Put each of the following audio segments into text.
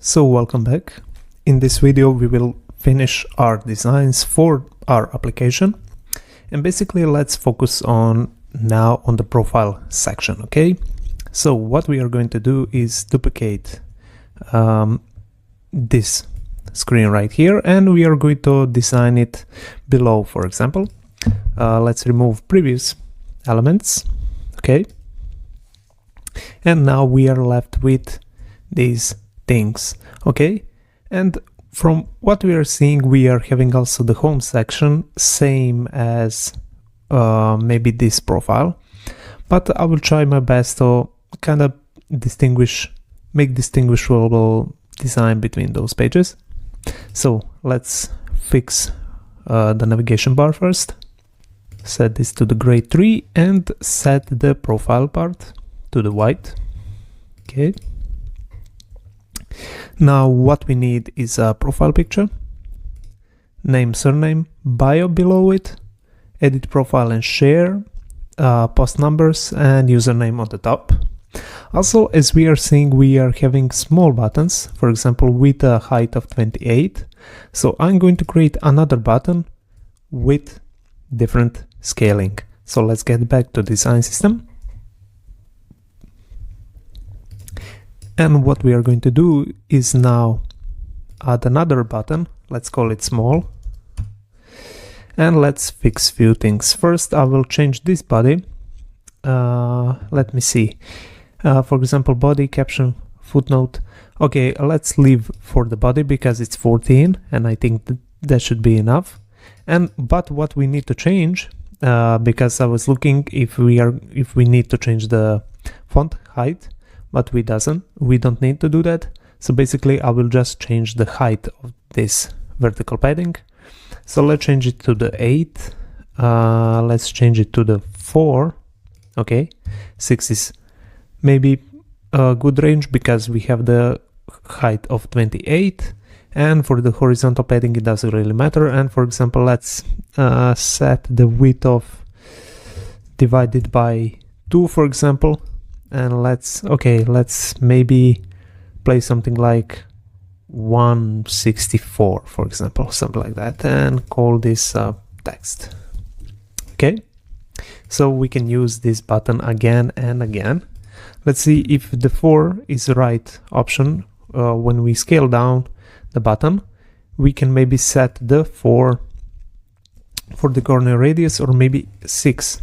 So welcome back. In this video we will finish our designs for our application, and basically let's focus on now on the profile section. Okay, so what we are going to do is duplicate this screen right here, and we are going to design it below. For example, let's remove previous elements. Okay, and now we are left with these things. Okay, and from what we are seeing, we are having also the home section, same as maybe this profile, but I will try my best to kind of make distinguishable design between those pages. So let's fix the navigation bar first. Set this to the gray 3 and set the profile part to the white. Okay. Now what we need is a profile picture, name, surname, bio below it, edit profile and share, post numbers and username on the top. Also, as we are seeing, we are having small buttons, for example, with a height of 28. So I'm going to create another button with different scaling. So let's get back to design system. And what we are going to do is now add another button. Let's call it small. And let's fix few things. First, I will change this body. Let me see. For example, body, caption, footnote. Okay, let's leave for the body because it's 14 and I think that should be enough. But what we need to change, because I was looking if we need to change the font height, but we don't need to do that. So basically I will just change the height of this vertical padding. So let's change it to the 8. Let's change it to the 4. Okay, 6 is maybe a good range because we have the height of 28, and for the horizontal padding it doesn't really matter. And for example, let's set the width of divided by 2, for example. And let's maybe play something like 164, for example, something like that, and call this text. Okay, so we can use this button again and again. Let's see if the 4 is the right option. When we scale down the button, we can maybe set the 4 for the corner radius, or maybe 6,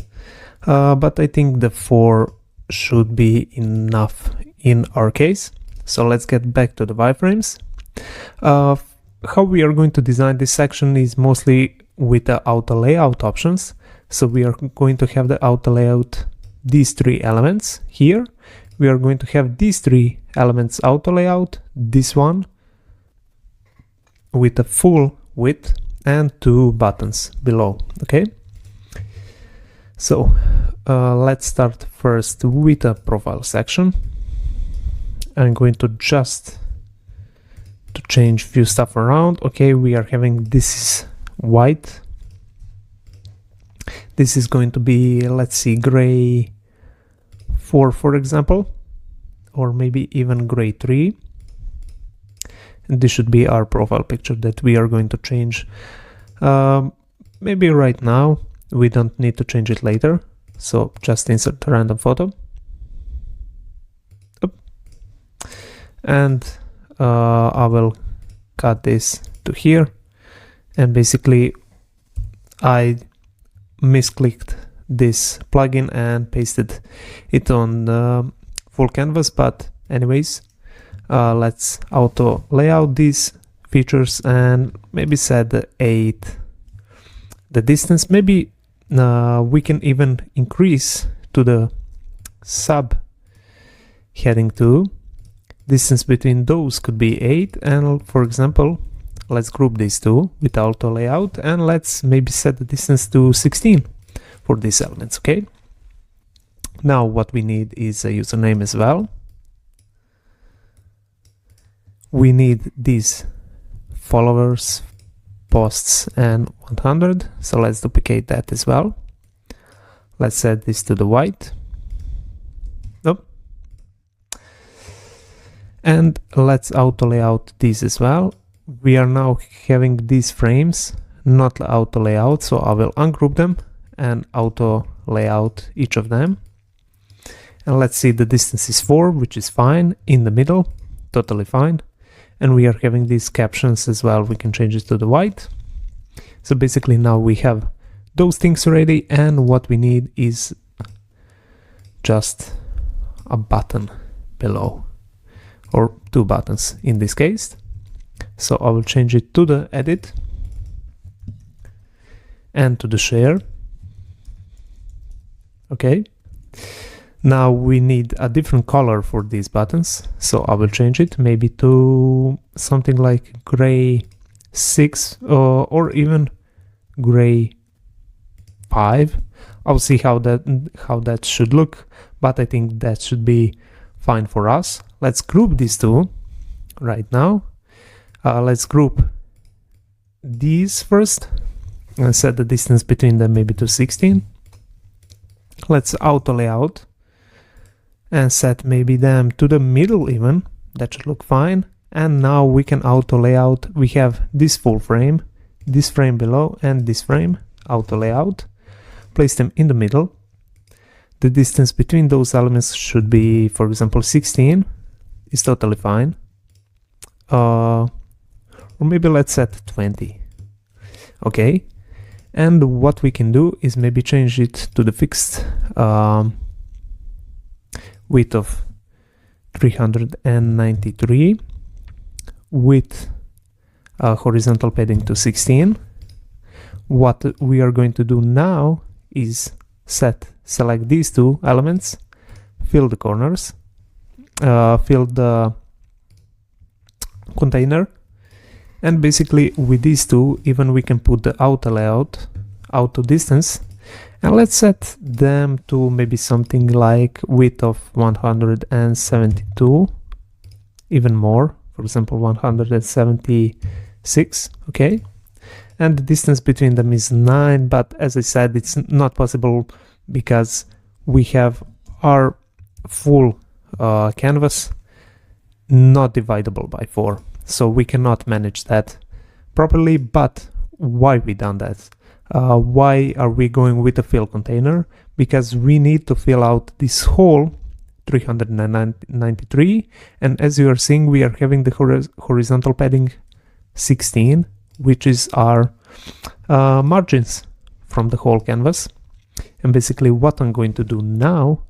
but I think the 4 should be enough in our case. So let's get back to the wireframes. How we are going to design this section is mostly with the auto layout options. So we are going to have the auto layout, these 3 elements here. We are going to have these 3 elements auto layout, this one with a full width, and 2 buttons below. Okay, so let's start first with a profile section. I'm going to just change few stuff around. Okay, we are having this is white. This is going to be, let's see, gray 4, for example, or maybe even gray 3. And this should be our profile picture that we are going to change. Maybe right now. We don't need to change it later, so just insert a random photo. And I will cut this to here, and basically I misclicked this plugin and pasted it on the full canvas. But anyways, let's auto layout these features and maybe set the 8 the distance. Maybe we can even increase to the sub heading 2. Distance between those could be 8, and for example, let's group these 2 with auto layout, and let's maybe set the distance to 16 for these elements. Okay, now what we need is a username as well. We need these followers, posts, and 100, so let's duplicate that as well. Let's set this to the white. And let's auto layout these as well. We are now having these frames, not auto layout, so I will ungroup them and auto layout each of them. And let's see, the distance is 4, which is fine. In the middle, totally fine. And we are having these captions as well. We can change it to the white. So basically now we have those things ready, and what we need is just a button below, or 2 buttons in this case. So I will change it to the edit and to the share. Okay. Now we need a different color for these buttons, so I will change it maybe to something like gray 6 or even gray 5. I'll see how that should look, but I think that should be fine for us. Let's group these two right now. Let's group these first and set the distance between them maybe to 16. Let's auto layout and set maybe them to the middle even. That should look fine. And now we can auto layout. We have this full frame, this frame below, and this frame. Auto layout. Place them in the middle. The distance between those elements should be, for example, 16. It's totally fine. Or maybe let's set 20. Okay. And what we can do is maybe change it to the fixed width of 393 with horizontal padding to 16. What we are going to do now is select these 2 elements, fill the corners, fill the container, and basically with these 2 even we can put the auto layout, auto distance, and let's set them to maybe something like width of 172, even more, for example 176. Okay. And the distance between them is 9, but as I said, it's not possible because we have our full canvas not dividable by 4, so we cannot manage that properly. But why we done that? Why are we going with a fill container? Because we need to fill out this whole 393, and as you are seeing, we are having the horizontal padding 16, which is our margins from the whole canvas. And basically what I'm going to do now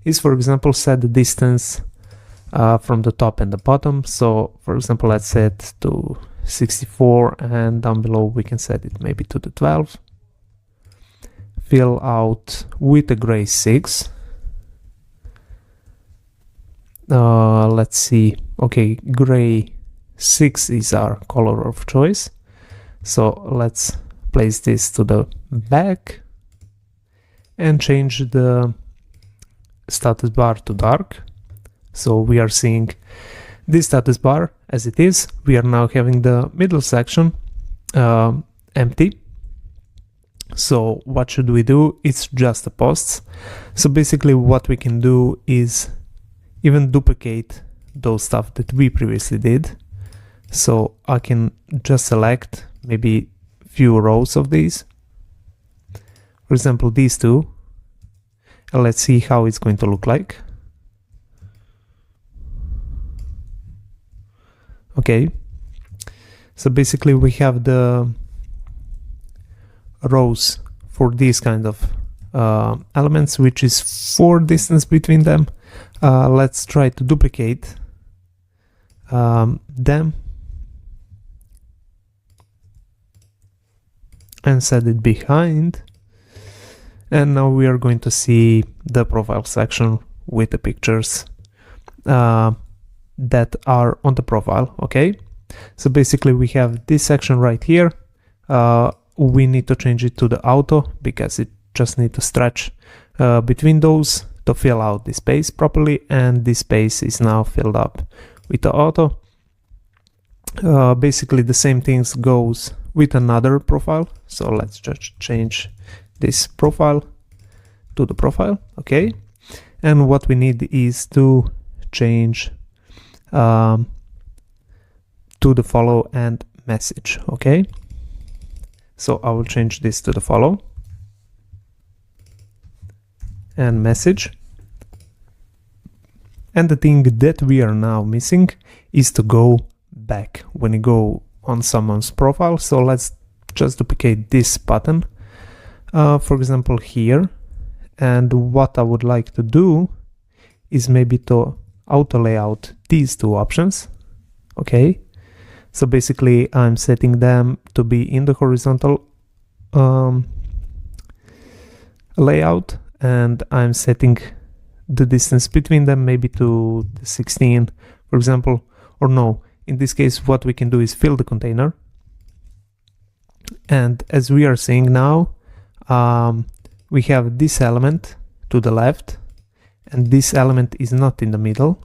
is, for example, set the distance from the top and the bottom. So for example, let's set to 64, and down below we can set it maybe to the 12. Fill out with a gray 6. Let's see. Okay, gray 6 is our color of choice. So let's place this to the back and change the status bar to dark. So we are seeing this status bar as it is. We are now having the middle section empty. So what should we do? It's just the posts. So basically what we can do is even duplicate those stuff that we previously did. So I can just select maybe few rows of these. For example, these 2. And let's see how it's going to look like. Okay. So basically we have the rows for these kind of elements, which is 4 distance between them. Let's try to duplicate them and set it behind. And now we are going to see the profile section with the pictures that are on the profile. Okay, so basically we have this section right here. We need to change it to the auto because it just needs to stretch between those to fill out the space properly, and this space is now filled up with the auto. Basically the same things goes with another profile. So let's just change this profile to the profile. Okay, and what we need is to change to the follow and message. Okay, so I will change this to the follow and message. And the thing that we are now missing is to go back when you go on someone's profile. So let's just duplicate this button, for example here. And what I would like to do is maybe to auto layout these two options. Okay, so basically I'm setting them to be in the horizontal layout, and I'm setting the distance between them maybe to 16, for example. Or no, in this case what we can do is fill the container, and as we are seeing now, we have this element to the left and this element is not in the middle.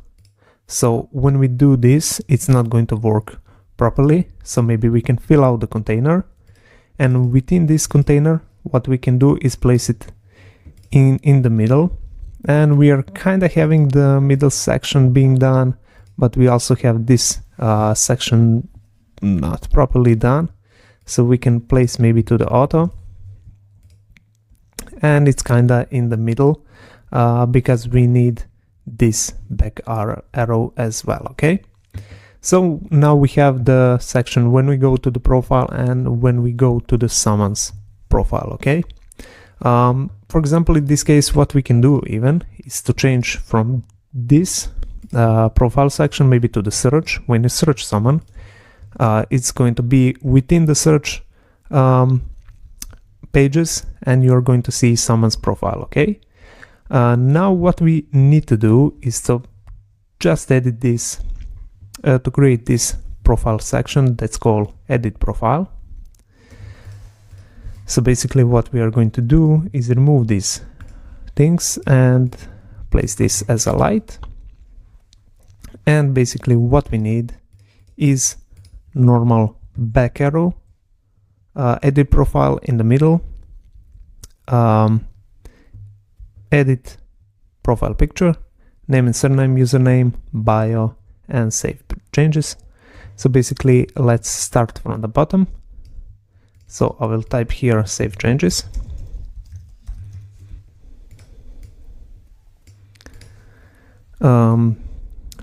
So when we do this, it's not going to work properly. So maybe we can fill out the container, and within this container what we can do is place it in the middle. And we are kind of having the middle section being done, but we also have this section not properly done. So we can place maybe to the auto, and it's kind of in the middle because we need this back arrow as well. Okay, so now we have the section when we go to the profile and when we go to the someone's profile. Okay, for example, in this case what we can do even is to change from this profile section maybe to the search. When you search someone, it's going to be within the search pages, and you're going to see someone's profile. Okay, now what we need to do is to just edit this to create this profile section that's called edit profile. So basically what we are going to do is remove these things and place this as a light. And basically what we need is normal back arrow, edit profile in the middle, edit profile picture, name and surname, username, bio, and save changes. So basically let's start from the bottom. So I will type here save changes.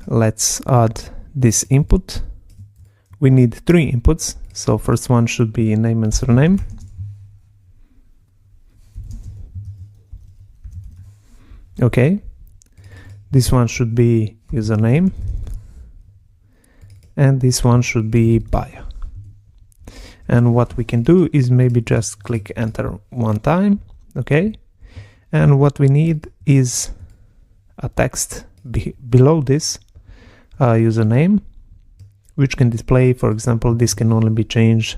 Let's add this input. We need 3 inputs. So first one should be name and surname. Okay, this one should be username, and this one should be bio. And what we can do is maybe just click enter one time. Okay, and what we need is a text below this username, which can display, for example, this can only be changed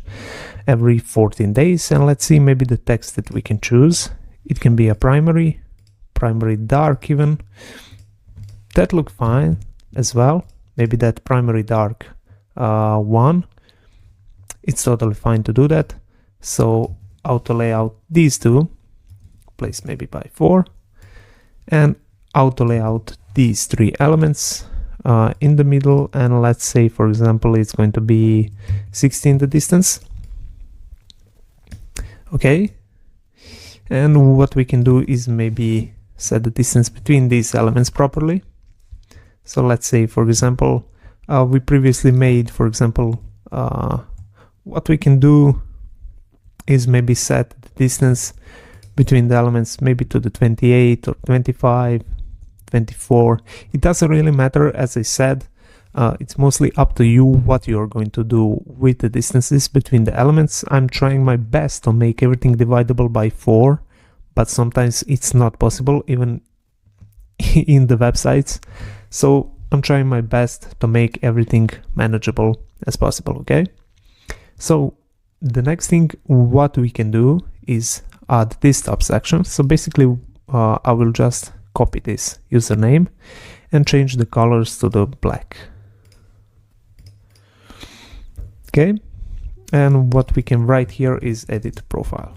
every 14 days. And let's see maybe the text that we can choose. It can be a primary dark even. That look fine as well. Maybe that primary dark one. It's totally fine to do that. So auto layout these two, place maybe by 4, and auto layout these 3 elements in the middle, and let's say for example it's going to be 16 the distance. Okay, and what we can do is maybe set the distance between these elements properly. So let's say for example we previously made, for example, what we can do is maybe set the distance between the elements maybe to the 28 or 25, 24. It doesn't really matter, as I said. It's mostly up to you what you're going to do with the distances between the elements. I'm trying my best to make everything divisible by 4, but sometimes it's not possible even in the websites. So I'm trying my best to make everything manageable as possible. Okay, so the next thing what we can do is add this top section. So basically I will just copy this username and change the colors to the black. Okay, and what we can write here is edit profile.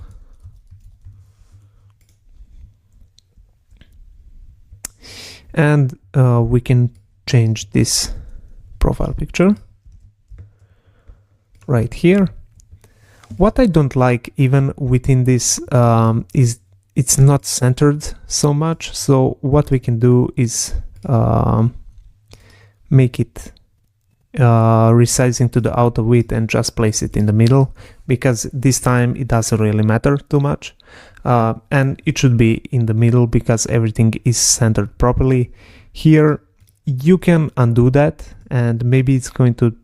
And we can change this profile picture right here. What I don't like even within this is it's not centered so much. So what we can do is make it resizing to the outer width and just place it in the middle, because this time it doesn't really matter too much. And it should be in the middle because everything is centered properly. Here you can undo that, and maybe it's going to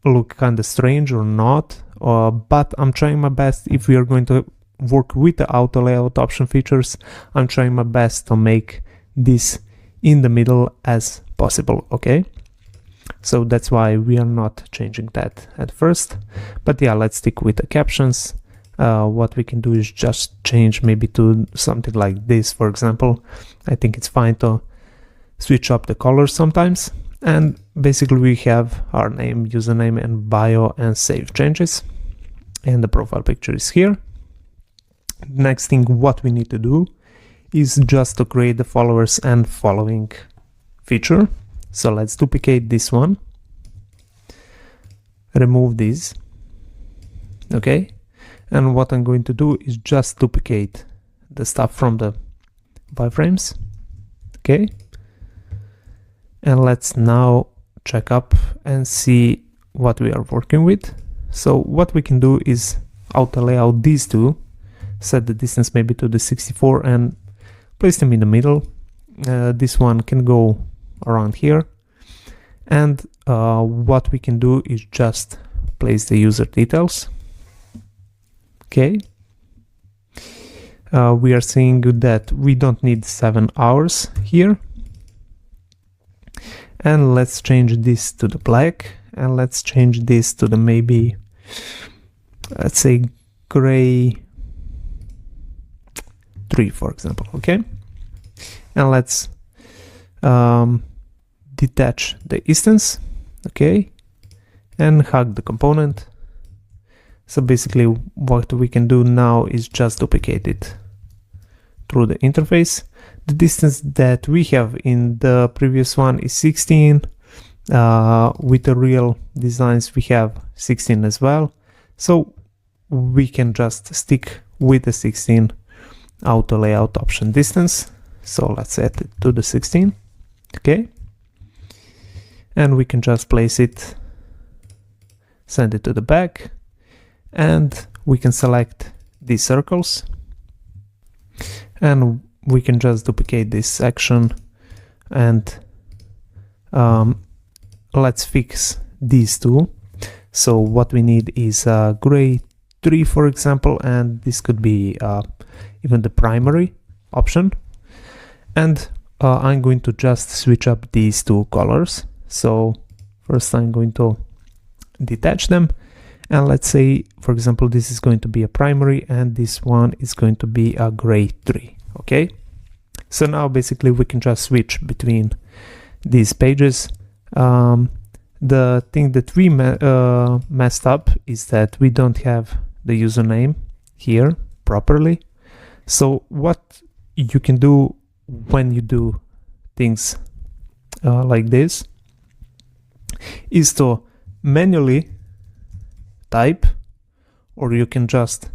look kind of strange or not, but I'm trying my best. If we are going to work with the auto layout option features, I'm trying my best to make this in the middle as possible, okay? So that's why we are not changing that at first. But yeah, let's stick with the captions. What we can do is just change maybe to something like this, for example. I think it's fine to switch up the colors sometimes. And basically we have our name, username, and bio, and save changes. And the profile picture is here. Next thing what we need to do is just to create the followers and following feature. So let's duplicate this one, remove this, okay? And what I'm going to do is just duplicate the stuff from the wireframes, okay? And let's now check up and see what we are working with. So what we can do is auto layout these two, set the distance maybe to the 64 and place them in the middle. This one can go around here, and what we can do is just place the user details, okay? We are seeing that we don't need 7 hours here, and let's change this to the black, and let's change this to the maybe, let's say gray 3, for example, okay? And let's detach the instance, okay, and hug the component. So basically what we can do now is just duplicate it through the interface. The distance that we have in the previous one is 16. With the real designs we have 16 as well, so we can just stick with the 16 auto layout option distance. So let's set it to the 16, okay? And we can just place it, send it to the back, and we can select these circles, and we can just duplicate this section, and let's fix these two. So what we need is gray 3, for example, and this could be even the primary option. And I'm going to just switch up these two colors. So first I'm going to detach them, and let's say, for example, this is going to be a primary and this one is going to be a gray 3, okay? So now basically we can just switch between these pages. The thing that we messed up is that we don't have the username here properly. So what you can do when you do things like this is to manually type, or you can just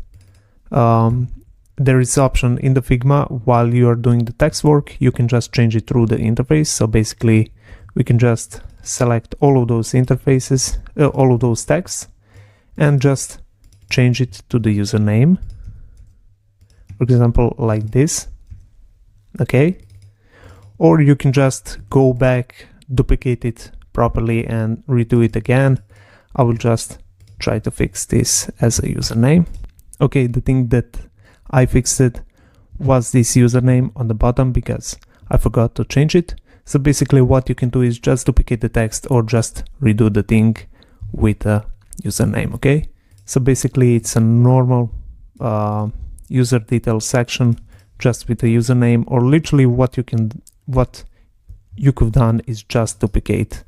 there is option in the Figma while you are doing the text work, you can just change it through the interface. So basically we can just select all of those interfaces, all of those texts, and just change it to the username, for example, like this, okay? Or you can just go back, duplicate it properly and redo it again. I will just try to fix this as a username. Okay, the thing that I fixed it was this username on the bottom because I forgot to change it. So basically what you can do is just duplicate the text or just redo the thing with a username, okay? So basically it's a normal user details section just with a username, or literally what you could have done is just duplicate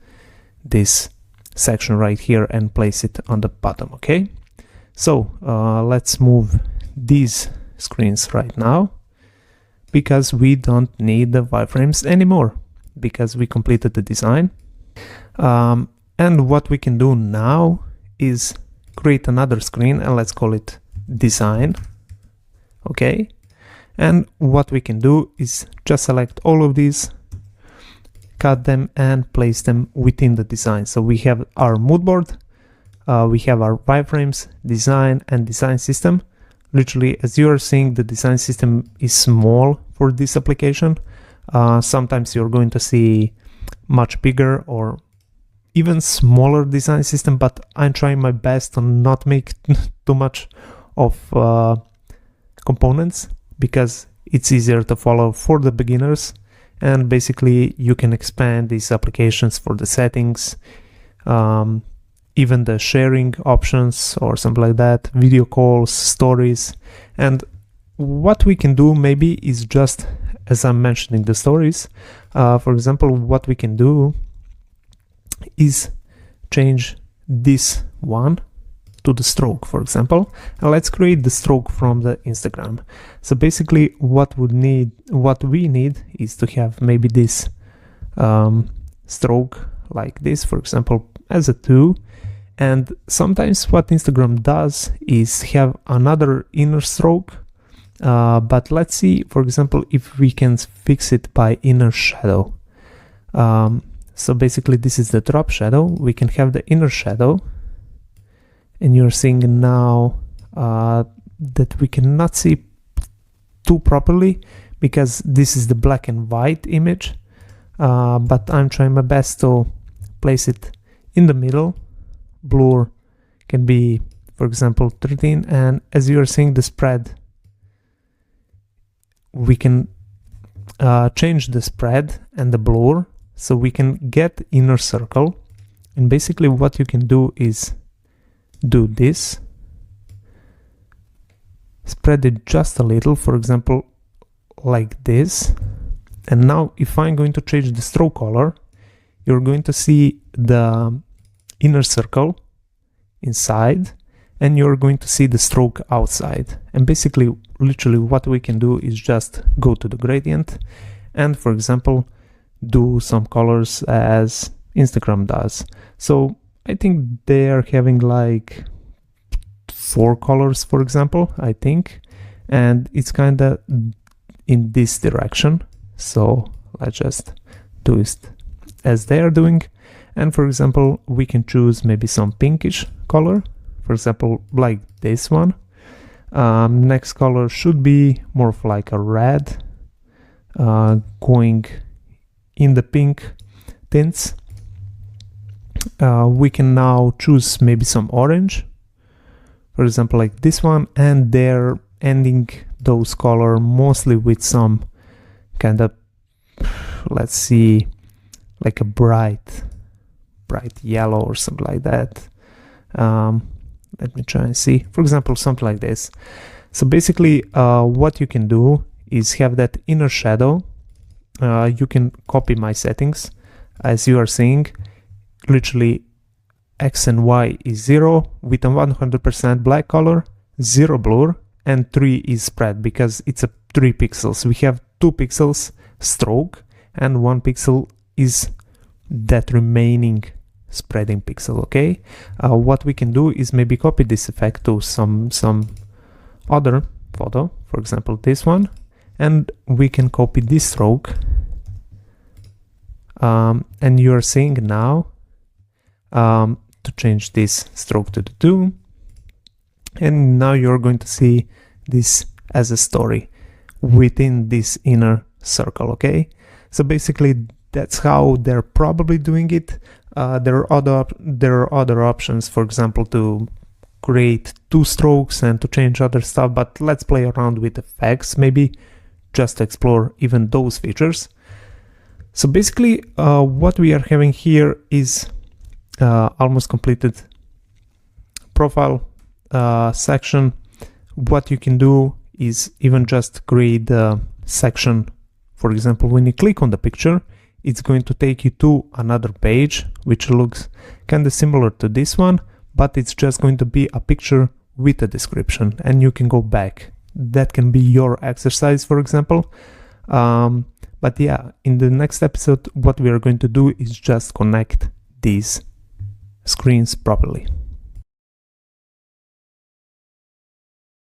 this section right here and place it on the bottom, okay? So let's move these screens right now because we don't need the wireframes anymore because we completed the design. And what we can do now is create another screen, and let's call it design. Okay. And what we can do is just select all of these, cut them and place them within the design. So we have our mood board, we have our wireframes, design, and design system. Literally, as you are seeing, the design system is small for this application. Sometimes you're going to see much bigger or even smaller design system, but I'm trying my best to not make too much of components, because it's easier to follow for the beginners. And basically you can expand these applications for the settings, even the sharing options or something like that, video calls, stories. And what we can do maybe is just, as I'm mentioning the stories, for example, what we can do is change this one to the stroke, for example, and let's create the stroke from the Instagram. So basically what we need is to have maybe this stroke like this, for example, as a 2. And sometimes what Instagram does is have another inner stroke, but let's see, for example, if we can fix it by inner shadow. So basically this is the drop shadow. We can have the inner shadow, and you're seeing now that we cannot see too properly because this is the black and white image, but I'm trying my best to place it in the middle. Blur can be, for example, 13, and as you are seeing the spread, we can change the spread and the blur so we can get inner circle. And basically what you can do is do this, spread it just a little, for example, like this. And now if I'm going to change the stroke color, you're going to see the inner circle inside, and you're going to see the stroke outside. And basically, literally what we can do is just go to the gradient and, for example, do some colors as Instagram does. So I think they are having like 4 colors, for example, I think, and it's kind of in this direction. So let's just do it as they are doing. And for example, we can choose maybe some pinkish color, for example, like this one. Next color should be more of like a red, going in the pink tints. We can now choose maybe some orange, for example, like this one, and they're ending those color mostly with some kind of, let's see, like a bright yellow or something like that. Let me try and see, for example, something like this. So basically what you can do is have that inner shadow. You can copy my settings. As you are seeing, literally X and Y is 0 with a 100% black color, 0 blur, and 3 is spread because it's a 3 pixels. We have 2 pixels stroke and 1 pixel is that remaining spreading pixel. Okay, what we can do is maybe copy this effect to some other photo, for example this one, and we can copy this stroke, and you are seeing now to change this stroke to the 2, and now you're going to see this as a story within this inner circle. Okay, so basically that's how they're probably doing it. There are other options, for example, to create 2 strokes and to change other stuff, but let's play around with effects, maybe just to explore even those features. So basically what we are having here is almost completed profile section. What you can do is even just create a section. For example, when you click on the picture, it's going to take you to another page which looks kind of similar to this one, but it's just going to be a picture with a description, and you can go back. That can be your exercise, for example. But yeah, in the next episode what we are going to do is just connect these screens properly.